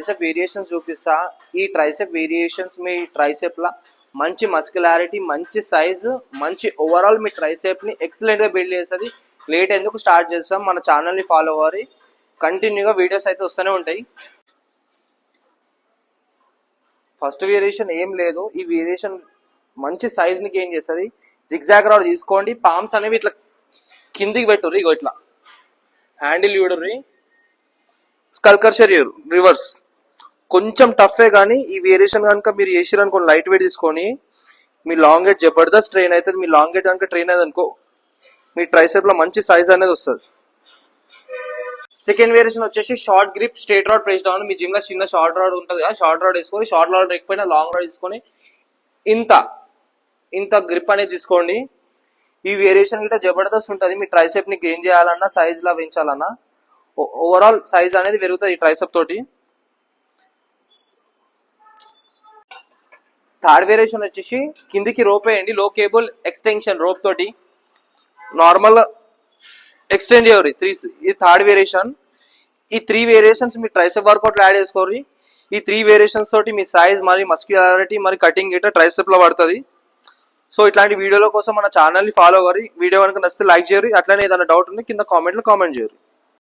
Tricep variations చూపిస్తా. ఈ tricep variations మీ tricep లా మంచి మస్కులారిటీ, మంచి సైజు, మంచి ఓవరాల్ మీ ట్రైసెప్ ని ఎక్సలెంట్ గా బిల్డ్ చేస్తుంది. లేట్ ఎందుకు స్టార్ట్ చేస్తాం, మన ఛానల్ ని ఫాలో అవ్వాలి. కంటిన్యూగా వీడియోస్ అయితే వస్తూనే ఉంటాయి. ఫస్ట్ వేరియేషన్ ఏం లేదు, ఈ వేరియేషన్ మంచి సైజ్ ని గెయిన్ చేస్తుంది. జిగ్జాగ్ రాడ్ తీసుకోండి, పామ్స్ అనేవి ఇట్లా కిందికి పెట్టుర్రి, ఇగో ఇట్లా హ్యాండిల్ చూడుర్రి, స్కల్కర్షర్ రివర్స్. కొంచెం టఫే కానీ ఈ వేరియేషన్ కనుక మీరు చేసిరు అనుకో, లైట్ వెయిట్ తీసుకొని మీ లాంగ్ హెడ్ జబర్దస్త్ ట్రైన్ అవుతుంది. మీ లాంగ్ హెడ్ కనుక ట్రైన్ అయ్యేది అనుకో, మీ ట్రైసెప్ లో మంచి సైజ్ అనేది వస్తుంది. సెకండ్ వేరియేషన్ వచ్చేసి short grip straight rod press down. మీ జిమ్ లో చిన్న షార్ట్ రాడ్ ఉంటుంది కదా, షార్ట్ రాడ్ వేసుకొని, షార్ట్ రాడ్ లేకపోయినా లాంగ్ రాడ్ తీసుకొని ఇంత గ్రిప్ అనేది తీసుకోండి. ఈ వేరియేషన్ గిట్ట జబర్దస్త్ ఉంటుంది. మీ ట్రైసెప్ ని గెయిన్ చేయాలన్నా, సైజ్ లా పెంచాలన్నా, ఓవరాల్ సైజ్ అనేది పెరుగుతుంది ఈ ట్రైసెప్ తోటి. థర్డ్ వేరియేషన్ వచ్చేసి కిందికి రోప్ వేయండి, లో కేబుల్ ఎక్స్టెన్షన్ రోప్ తోటి నార్మల్ ఎక్స్టెండ్ చేయరు. ఈ థర్డ్ వేరియేషన్. ఈ 3 వేరియేషన్స్ మీ ట్రైసెప్ వర్కౌట్ యాడ్ చేసుకోరు. ఈ 3 వేరియేషన్స్ తోటి మీ సైజ్ మరి మస్క్యులారిటీ మరి కటింగ్ గిట్ట ట్రైసెప్ లో పడుతుంది. సో ఇట్లాంటి వీడియోల కోసం మన ఛానల్ ని ఫాలో అవ్వరు. వీడియో కనుక నచ్చితే లైక్ చేయరు. అట్లనే ఏదైనా డౌట్ ఉంటే కింద కామెంట్ చేయరు.